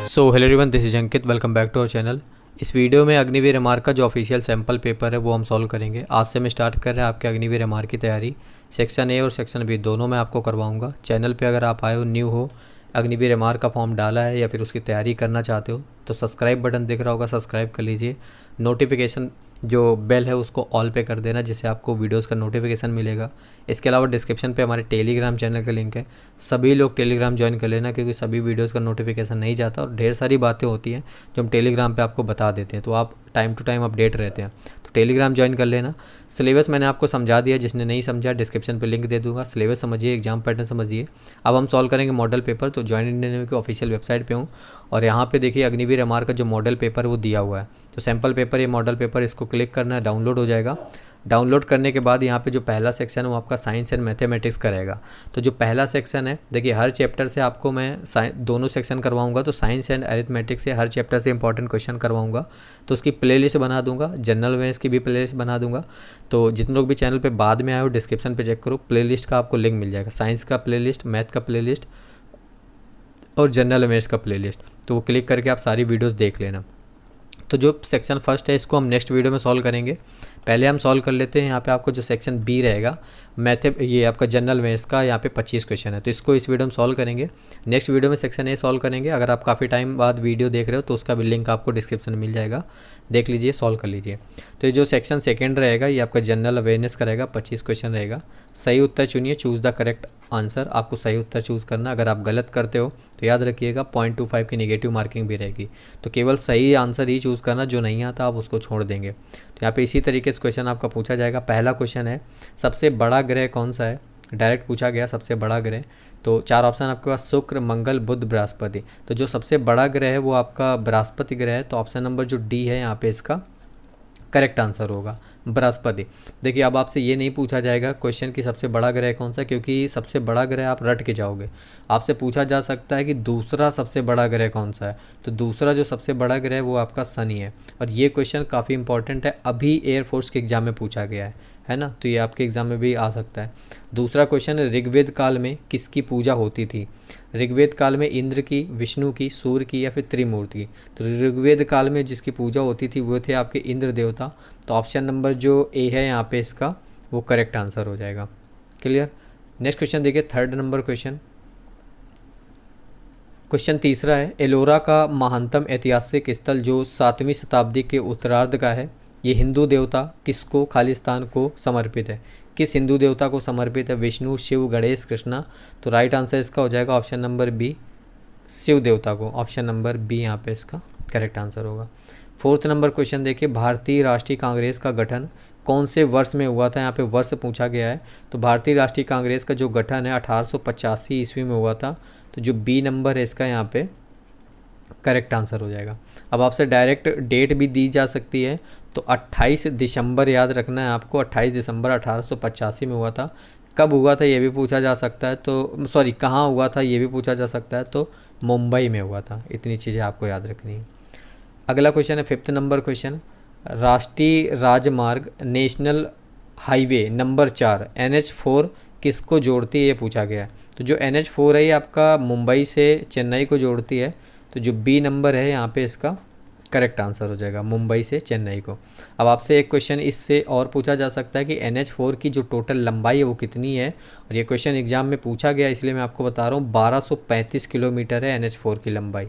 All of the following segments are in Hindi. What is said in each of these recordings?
So hello everyone, this is Ankit. Welcome back to our channel. इस वीडियो में अग्निवीर एमआर का जो ऑफिशियल सैम्पल पेपर है वो हम सॉल्व करेंगे। आज से मैं स्टार्ट कर रहे हैं आपके अग्निवीर एमआर की तैयारी। सेक्शन ए और सेक्शन बी दोनों में आपको करवाऊंगा। चैनल पे अगर आप आए हो, न्यू हो, अग्निवीर एमआर का फॉर्म डाला है या फिर उसकी तैयारी करना चाहते हो तो सब्सक्राइब बटन दिख रहा होगा, सब्सक्राइब कर लीजिए। नोटिफिकेशन जो बेल है उसको ऑल पे कर देना, जिससे आपको वीडियोस का नोटिफिकेशन मिलेगा। इसके अलावा डिस्क्रिप्शन पे हमारे टेलीग्राम चैनल का लिंक है, सभी लोग टेलीग्राम ज्वाइन कर लेना, क्योंकि सभी वीडियोस का नोटिफिकेशन नहीं जाता और ढेर सारी बातें होती हैं जो हम टेलीग्राम पे आपको बता देते हैं, तो आप टाइम टू टाइम अपडेट रहते हैं। तो टेलीग्राम ज्वाइन कर लेना। सिलेबस मैंने आपको समझा दिया, जिसने नहीं समझा डिस्क्रिप्शन पे लिंक दे दूंगा। सिलेबस समझिए, एग्जाम पैटर्न समझिए। अब हम सॉल्व करेंगे मॉडल पेपर। तो ज्वाइन इंडियन नेवी की ऑफिशियल वेबसाइट पे हूँ और यहाँ पे देखिए अग्निवीर एमआर का जो मॉडल पेपर वो दिया हुआ है। तो सैम्पल पेपर, ये मॉडल पेपर, इसको क्लिक करना है, डाउनलोड हो जाएगा। डाउनलोड करने के बाद यहाँ पे जो पहला सेक्शन है वो आपका साइंस एंड मैथमेटिक्स का रहेगा। तो जो पहला सेक्शन है, देखिए हर चैप्टर से आपको मैं दोनों सेक्शन करवाऊंगा। तो साइंस एंड अरिथमेटिक्स से हर चैप्टर से इंपॉर्टेंट क्वेश्चन करवाऊंगा। तो उसकी प्लेलिस्ट बना दूंगा, जनरल अवेयर्स की भी प्लेलिस्ट बना दूंगा। तो जितने लोग भी चैनल पे बाद में आए हो, डिस्क्रिप्शन पे चेक करो, प्लेलिस्ट का आपको लिंक मिल जाएगा। साइंस का प्लेलिस्ट, मैथ का प्लेलिस्ट और जनरल अवेयर्स का प्लेलिस्ट। तो वो क्लिक करके आप सारी वीडियोस देख लेना। तो जो सेक्शन फर्स्ट है इसको हम नेक्स्ट वीडियो में सॉल्व करेंगे। पहले हम सॉल्व कर लेते हैं। यहाँ पे आपको जो सेक्शन बी रहेगा ये आपका जनरल अवेयर्स का, यहाँ पे 25 क्वेश्चन है, तो इसको इस वीडियो में सॉल्व करेंगे। नेक्स्ट वीडियो में सेक्शन ए सॉल्व करेंगे। अगर आप काफ़ी टाइम बाद वीडियो देख रहे हो तो उसका भी लिंक आपको डिस्क्रिप्शन में मिल जाएगा, देख लीजिए, सॉल्व कर लीजिए। तो ये जो सेक्शन सेकेंड रहेगा ये आपका जनरल अवेयरनेस का रहेगा, 25 क्वेश्चन रहेगा। सही उत्तर चुनिए, चूज़ द करेक्ट आंसर। आपको सही उत्तर चूज़ करना। अगर आप गलत करते हो तो याद रखिएगा 0.25 की नेगेटिव मार्किंग भी रहेगी। तो केवल सही आंसर ही चूज़ करना, जो नहीं आता आप उसको छोड़ देंगे। तो यहाँ पे इसी तरीके से क्वेश्चन आपका पूछा जाएगा। पहला क्वेश्चन है, सबसे बड़ा ग्रह कौन सा है? डायरेक्ट पूछा गया सबसे बड़ा ग्रह। तो चार ऑप्शन आपके पास, शुक्र, मंगल, बुध, बृहस्पति। तो जो सबसे बड़ा ग्रह है वो आपका बृहस्पति ग्रह है। तो ऑप्शन नंबर जो डी है यहाँ पे इसका करेक्ट आंसर होगा, बृहस्पति। देखिए अब आपसे ये नहीं पूछा जाएगा क्वेश्चन कि सबसे बड़ा ग्रह कौन सा, क्योंकि सबसे बड़ा ग्रह आप रट के जाओगे। आपसे पूछा जा सकता है कि दूसरा सबसे बड़ा ग्रह कौन सा है। तो दूसरा जो सबसे बड़ा ग्रह है वो आपका शनि है। और ये क्वेश्चन काफ़ी इंपॉर्टेंट है, अभी एयरफोर्स के एग्जाम में पूछा गया है ना, तो ये आपके एग्ज़ाम में भी आ सकता है। दूसरा क्वेश्चन है, ऋग्वेद काल में किसकी पूजा होती थी? ऋग्वेद काल में इंद्र की, विष्णु की, सूर्य की या फिर त्रिमूर्ति की? तो ऋग्वेद काल में जिसकी पूजा होती थी वो थे आपके इंद्र देवता। तो ऑप्शन नंबर जो ए है यहाँ पे इसका वो करेक्ट आंसर हो जाएगा। क्लियर। नेक्स्ट क्वेश्चन देखिए, थर्ड नंबर क्वेश्चन। क्वेश्चन तीसरा है, एलोरा का महानतम ऐतिहासिक स्थल जो 7वीं शताब्दी के उत्तरार्ध का है, ये हिंदू देवता किसको, खालिस्तान को समर्पित है? किस हिंदू देवता को समर्पित है? विष्णु, शिव, गणेश, कृष्णा? तो राइट आंसर इसका हो जाएगा ऑप्शन नंबर बी, शिव देवता को। ऑप्शन नंबर बी यहाँ पे इसका करेक्ट आंसर होगा। फोर्थ नंबर क्वेश्चन देखिए, भारतीय राष्ट्रीय कांग्रेस का गठन कौन से वर्ष में हुआ था? यहाँ पे वर्ष पूछा गया है। तो भारतीय राष्ट्रीय कांग्रेस का जो गठन है 1885 ईस्वी में हुआ था। तो जो बी नंबर है इसका यहाँ पे करेक्ट आंसर हो जाएगा। अब आपसे डायरेक्ट डेट भी दी जा सकती है, तो 28 दिसंबर याद रखना है आपको। 28 दिसंबर 1885 में हुआ था। कब हुआ था ये भी पूछा जा सकता है, तो सॉरी कहाँ हुआ था ये भी पूछा जा सकता है, तो मुंबई में हुआ था। इतनी चीज़ें आपको याद रखनी है। अगला क्वेश्चन है, फिफ्थ नंबर क्वेश्चन, राष्ट्रीय राजमार्ग नेशनल हाईवे नंबर 4 NH4 किसको जोड़ती है, ये पूछा गया है। तो जो NH4 है ये आपका मुंबई से चेन्नई को जोड़ती है। तो जो बी नंबर है यहाँ पे इसका करेक्ट आंसर हो जाएगा, मुंबई से चेन्नई को। अब आपसे एक क्वेश्चन इससे और पूछा जा सकता है कि NH4 की जो टोटल लंबाई है वो कितनी है, और ये क्वेश्चन एग्जाम में पूछा गया इसलिए मैं आपको बता रहा हूँ, 1235 किलोमीटर है NH4 की लंबाई।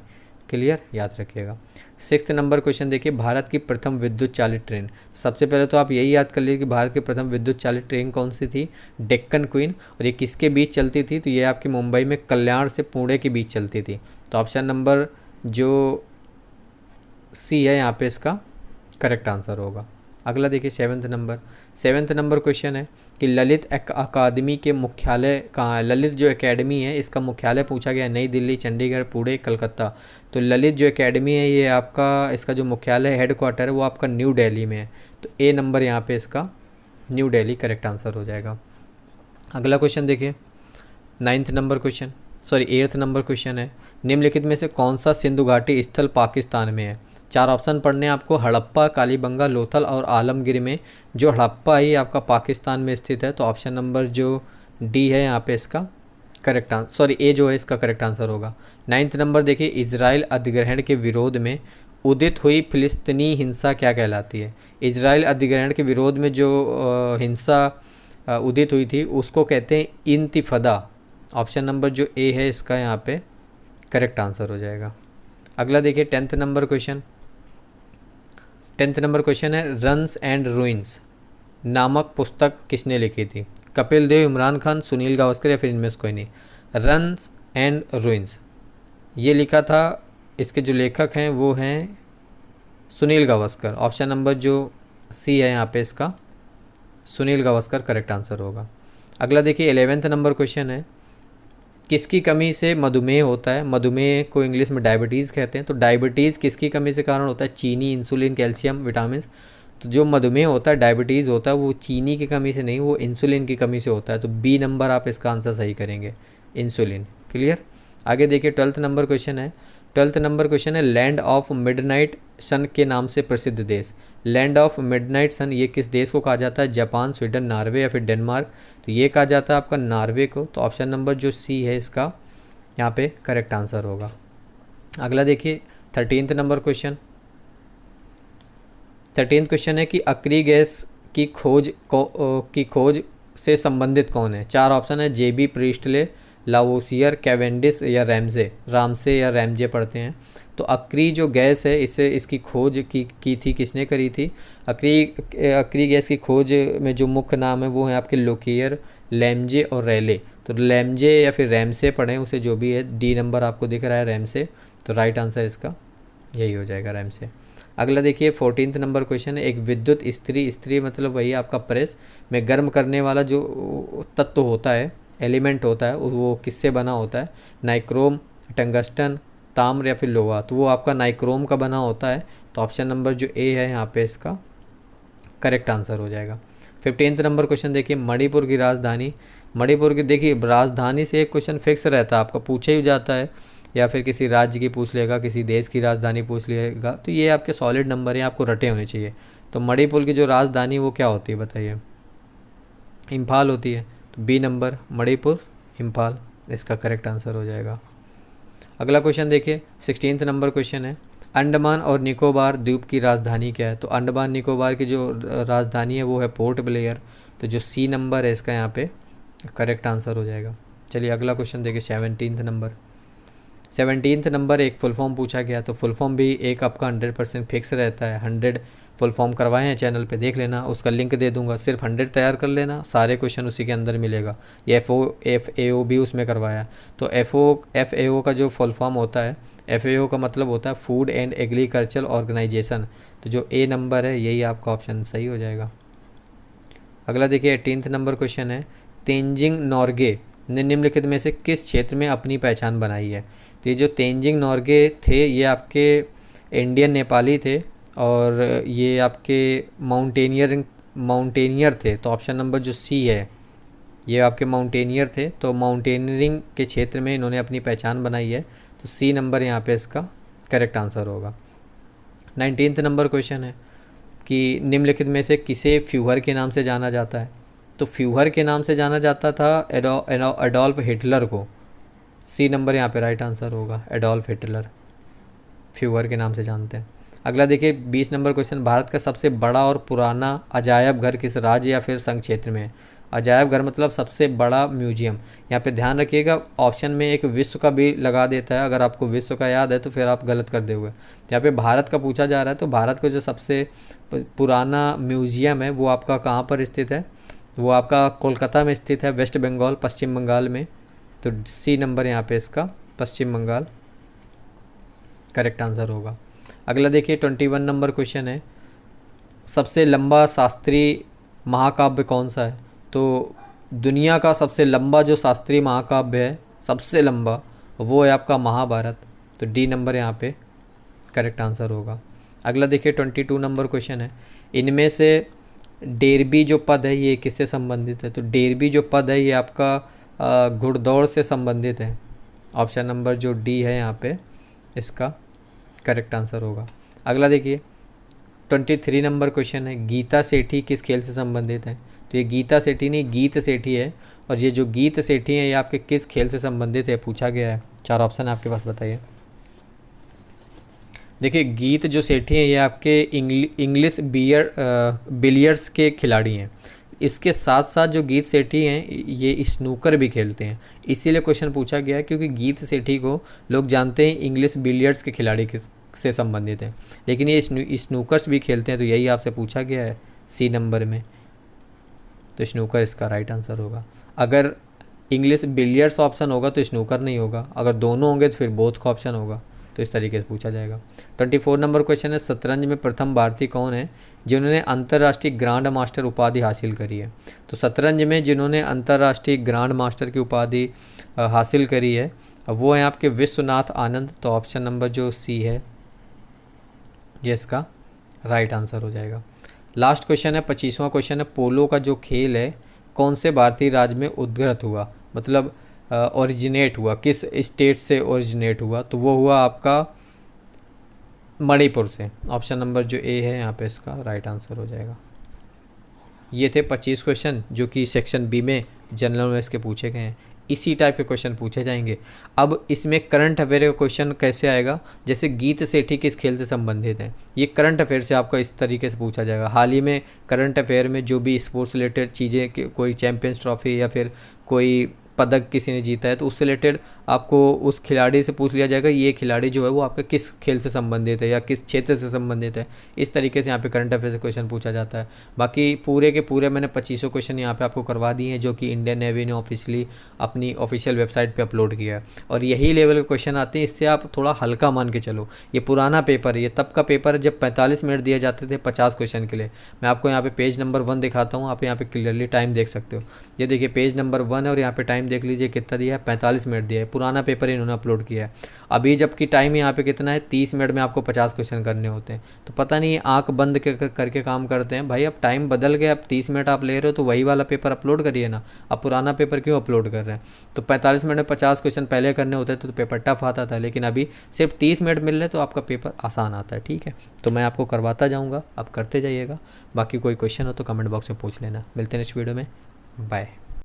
क्लियर, याद रखिएगा। सिक्स्थ नंबर क्वेश्चन देखिए, भारत की प्रथम विद्युत चालित ट्रेन। सबसे पहले तो आप यही याद कर लीजिए कि भारत की प्रथम विद्युत चालित ट्रेन कौन सी थी? डेक्कन क्वीन। और ये किसके बीच चलती थी? तो ये आपकी मुंबई में कल्याण से पुणे के बीच चलती थी। तो ऑप्शन नंबर जो सी है यहाँ पे इसका करेक्ट आंसर होगा। अगला देखिए, सेवन्थ नंबर क्वेश्चन है कि ललित अकादमी के मुख्यालय कहाँ है? ललित जो एकेडमी है इसका मुख्यालय पूछा गया है, नई दिल्ली, चंडीगढ़, पुणे, कलकत्ता। तो ललित जो एकेडमी है ये आपका, इसका जो मुख्यालय हेड क्वार्टर है वो आपका न्यू दिल्ली में है। तो ए नंबर यहाँ पे इसका न्यू दिल्ली करेक्ट आंसर हो जाएगा। अगला क्वेश्चन देखिए, एट्थ नंबर क्वेश्चन है, निम्नलिखित में से कौन सा सिंधु घाटी स्थल पाकिस्तान में है? चार ऑप्शन पढ़ने हैं आपको, हड़प्पा, कालीबंगा, लोथल और आलमगिर में। जो हड़प्पा ही आपका पाकिस्तान में स्थित है। तो ऑप्शन नंबर जो डी है यहाँ पे इसका करेक्ट आंसर, सॉरी ए जो है इसका करेक्ट आंसर होगा। 9th नंबर देखिए, इजराइल अधिग्रहण के विरोध में उदित हुई फिलिस्तीनी हिंसा क्या कहलाती है? इजराइल अधिग्रहण के विरोध में जो हिंसा उदित हुई थी उसको कहते हैं इंतिफादा। ऑप्शन नंबर जो ए है इसका यहाँ पे करेक्ट आंसर हो जाएगा। अगला देखिए 10th number question. 10th number question है, रन्स एंड रूइंस नामक पुस्तक किसने लिखी थी? कपिल देव, इमरान खान, सुनील गावस्कर या फिर इनमें से कोई नहीं। रन्स एंड रूइंस ये लिखा था, इसके जो लेखक हैं वो हैं सुनील गावस्कर। ऑप्शन नंबर जो सी है यहाँ पे इसका सुनील गावस्कर करेक्ट आंसर होगा। अगला देखिए 11th नंबर क्वेश्चन है, किसकी कमी से मधुमेह होता है? मधुमेह को इंग्लिश में डायबिटीज़ कहते हैं। तो डायबिटीज़ किसकी कमी से कारण होता है? चीनी, इंसुलिन, कैल्शियम, विटामिन। तो जो मधुमेह होता है, डायबिटीज़ होता है, वो चीनी की कमी से नहीं, वो इंसुलिन की कमी से होता है। तो बी नंबर आप इसका आंसर सही करेंगे, इंसुलिन। क्लियर। आगे देखिए 12th नंबर क्वेश्चन है। 12th नंबर क्वेश्चन है, लैंड ऑफ मिडनाइट सन के नाम से प्रसिद्ध देश। लैंड ऑफ मिडनाइट सन ये किस देश को कहा जाता है? जापान, स्वीडन, नॉर्वे या फिर डेनमार्क। तो ये कहा जाता है आपका नॉर्वे को। तो ऑप्शन नंबर जो सी है इसका यहाँ पे करेक्ट आंसर होगा। अगला देखिए 13th number question. 13th question है कि अक्री गैस की खोज से संबंधित कौन है? 4 ऑप्शन है, जेबी प्रीस्टले, लावोसियर, कैवेंडिस या रामसे या रैमजे पढ़ते हैं। तो अक्री जो गैस है इसकी खोज की थी किसने करी थी? अक्री गैस की खोज में जो मुख्य नाम है वो है आपके लोकियर, लैमजे और रैले। तो लैमजे या फिर रैमसे पढ़ें उसे, जो भी है। डी नंबर आपको दिख रहा है रैमसे, तो राइट आंसर इसका यही हो जाएगा, रैमसे। अगला देखिए 14th नंबर क्वेश्चन है, एक विद्युत इस्त्री मतलब वही आपका प्रेस में गर्म करने वाला जो तत्व होता है, एलिमेंट होता है, वो किससे बना होता है? नाइक्रोम, टंगस्टन, ताम्र या फिर लोहा। तो वो आपका नाइक्रोम का बना होता है। तो ऑप्शन नंबर जो ए है यहाँ पे इसका करेक्ट आंसर हो जाएगा। 15th नंबर क्वेश्चन देखिए, मणिपुर की राजधानी। मणिपुर की देखिए राजधानी से एक क्वेश्चन फिक्स रहता है आपका, पूछे ही जाता है, या फिर किसी राज्य की पूछ लेगा, किसी देश की राजधानी पूछ लेगा। तो ये आपके सॉलिड नंबर हैं, आपको रटे होने चाहिए। तो मणिपुर की जो राजधानी वो क्या होती है बताइए? इम्फाल होती है। तो बी नंबर मणिपुर, इम्फाल इसका करेक्ट आंसर हो जाएगा। अगला क्वेश्चन देखिए 16th नंबर क्वेश्चन है, अंडमान और निकोबार द्वीप की राजधानी क्या है? तो अंडमान निकोबार की जो राजधानी है वो है पोर्ट ब्लेयर। तो जो सी नंबर है इसका यहाँ पे करेक्ट आंसर हो जाएगा। चलिए अगला क्वेश्चन देखिए 17th नंबर। 17th नंबर एक फुल फॉर्म पूछा गया। तो फुल फॉर्म भी एक आपका 100% फिक्स रहता है। 100 फुल फॉर्म करवाए हैं चैनल पे, देख लेना, उसका लिंक दे दूंगा। सिर्फ 100 तैयार कर लेना, सारे क्वेश्चन उसी के अंदर मिलेगा। ये FAO भी उसमें करवाया। तो FAO का जो फुल फॉर्म होता है, FAO का मतलब होता है फूड एंड एग्रीकल्चर ऑर्गेनाइजेशन। तो जो ए नंबर है यही आपका ऑप्शन सही हो जाएगा। अगला देखिए 18th नंबर क्वेश्चन है, तेंजिंग नोर्गे ने निम्नलिखित में से किस क्षेत्र में अपनी पहचान बनाई है? तो ये जो तेंजिंग नोर्गे थे ये आपके इंडियन नेपाली थे और ये आपके माउंटेनियर थे। तो ऑप्शन नंबर जो सी है ये आपके माउंटेनियर थे। तो माउंटेनियरिंग के क्षेत्र में इन्होंने अपनी पहचान बनाई है। तो सी नंबर यहाँ पे इसका करेक्ट आंसर होगा। 19th नंबर क्वेश्चन है कि निम्नलिखित में से किसे फ्यूहर के नाम से जाना जाता है? तो फ्यूहर के नाम से जाना जाता था एडोल्फ हिटलर को। सी नंबर यहाँ पे राइट आंसर होगा, एडोल्फ हिटलर फ्यूहर के नाम से जानते हैं। अगला देखिए 20 नंबर क्वेश्चन, भारत का सबसे बड़ा और पुराना अजायब घर किस राज्य या फिर संघ क्षेत्र में है? अजायब घर मतलब सबसे बड़ा म्यूजियम। यहाँ पे ध्यान रखिएगा ऑप्शन में एक विश्व का भी लगा देता है, अगर आपको विश्व का याद है तो फिर आप गलत कर दोगे। यहाँ पे भारत का पूछा जा रहा है, तो भारत का जो सबसे पुराना म्यूजियम है वो आपका कहाँ पर स्थित है? वो आपका कोलकाता में स्थित है, वेस्ट बंगाल, पश्चिम बंगाल में। तो सी नंबर यहाँ पे इसका पश्चिम बंगाल करेक्ट आंसर होगा। अगला देखिए 21 नंबर क्वेश्चन है, सबसे लंबा शास्त्रीय महाकाव्य कौन सा है? तो दुनिया का सबसे लंबा जो शास्त्रीय महाकाव्य है, सबसे लंबा, वो है आपका महाभारत। तो डी नंबर यहाँ पे करेक्ट आंसर होगा। अगला देखिए 22 नंबर क्वेश्चन है, इनमें से डेरबी जो पद है ये किससे संबंधित है? तो डेरबी जो पद है ये आपका घुड़दौड़ से संबंधित है। ऑप्शन नंबर जो डी है यहाँ पे इसका करेक्ट आंसर होगा। अगला देखिए 23 नंबर क्वेश्चन है, गीता सेठी किस खेल से संबंधित है? तो ये गीता सेठी नहीं, गीत सेठी है। और ये जो गीत सेठी हैं ये आपके किस खेल से संबंधित है पूछा गया है। 4 ऑप्शन आपके पास, बताइए। देखिए गीत जो सेठी हैं ये आपके इंग्लिश बिलियर्ड्स के खिलाड़ी हैं। इसके साथ साथ जो गीत सेठी हैं ये स्नूकर भी खेलते हैं, इसीलिए क्वेश्चन पूछा गया है क्योंकि गीत सेठी को लोग जानते हैं इंग्लिश बिलियर्ड्स के खिलाड़ी से संबंधित हैं, लेकिन ये स्नूकर्स भी खेलते हैं, तो यही आपसे पूछा गया है सी नंबर में। तो स्नूकर इसका राइट आंसर होगा। अगर इंग्लिश बिलियर्ड्स ऑप्शन होगा तो स्नूकर नहीं होगा, अगर दोनों होंगे तो फिर बोथ का ऑप्शन होगा। तो इस तरीके से पूछा जाएगा। 24 नंबर क्वेश्चन है, शतरंज में प्रथम भारतीय कौन है जिन्होंने अंतर्राष्ट्रीय ग्रांड मास्टर उपाधि हासिल करी है। तो शतरंज में जिन्होंने अंतर्राष्ट्रीय ग्रांड मास्टर की उपाधि हासिल करी है वो है आपके विश्वनाथ आनंद। तो ऑप्शन नंबर जो सी है ये इसका राइट आंसर हो जाएगा। लास्ट क्वेश्चन है, 25वां क्वेश्चन है, पोलो का जो खेल है कौन से भारतीय राज्य में उद्भूत हुआ, मतलब ओरिजिनेट हुआ, किस स्टेट से ओरिजिनेट हुआ। तो वो हुआ आपका मणिपुर से। ऑप्शन नंबर जो ए है यहाँ पे इसका राइट आंसर हो जाएगा। ये थे 25 क्वेश्चन जो कि सेक्शन बी में जनरल नॉलेज के पूछे गए हैं। इसी टाइप के क्वेश्चन पूछे जाएंगे। अब इसमें करंट अफेयर का क्वेश्चन कैसे आएगा, जैसे गीत सेठी किस खेल से संबंधित हैं, ये करंट अफेयर से आपका इस तरीके से पूछा जाएगा। हाल ही में करंट अफेयर में जो भी स्पोर्ट्स रिलेटेड चीज़ें, कोई चैम्पियंस ट्रॉफी या फिर कोई पदक किसी ने जीता है तो उससे रिलेटेड आपको उस खिलाड़ी से पूछ लिया जाएगा ये खिलाड़ी जो है वो आपका किस खेल से संबंधित है या किस क्षेत्र से संबंधित है। इस तरीके से यहाँ पे करंट अफेयर से क्वेश्चन पूछा जाता है। बाकी पूरे के पूरे मैंने 2500 क्वेश्चन यहाँ पे आपको करवा दिए हैं जो कि इंडियन नेवी ने ऑफिशियली अपनी ऑफिशियल वेबसाइट पे अपलोड किया है। और यही लेवल के क्वेश्चन आते हैं, इससे आप थोड़ा हल्का मान के चलो। ये पुराना पेपर है, ये तब का पेपर है जब 45 मिनट दिए जाते थे 50 क्वेश्चन के लिए। मैं आपको यहाँ पे पेज नंबर 1 दिखाता हूँ, आप यहाँ पे क्लियरली टाइम देख सकते हो। ये देखिए पेज नंबर 1 है और यहाँ पे टाइम देख लीजिए कितना दिया है, 45 मिनट दिया है। पुराना पेपर इन्होंने अपलोड किया है। अभी जबकि टाइम यहाँ पे कितना है, 30 मिनट में आपको 50 क्वेश्चन करने होते हैं। तो पता नहीं आंख बंद करके काम करते हैं। भाई अब टाइम बदल गया, अब 30 मिनट आप ले रहे हो तो वही वाला पेपर अपलोड करिए ना, अब पुराना पेपर क्यों अपलोड कर रहे हैं। तो 45 मिनट में 50 क्वेश्चन पहले करने होते तो पेपर टफ आता था, लेकिन अभी सिर्फ 30 मिनट मिल रहे तो आपका पेपर आसान आता है। ठीक है, तो मैं आपको करवाता जाऊँगा, आप करते जाइएगा। बाकी कोई क्वेश्चन हो तो कमेंट बॉक्स में पूछ लेना। मिलते हैं नेक्स्ट वीडियो में, बाय।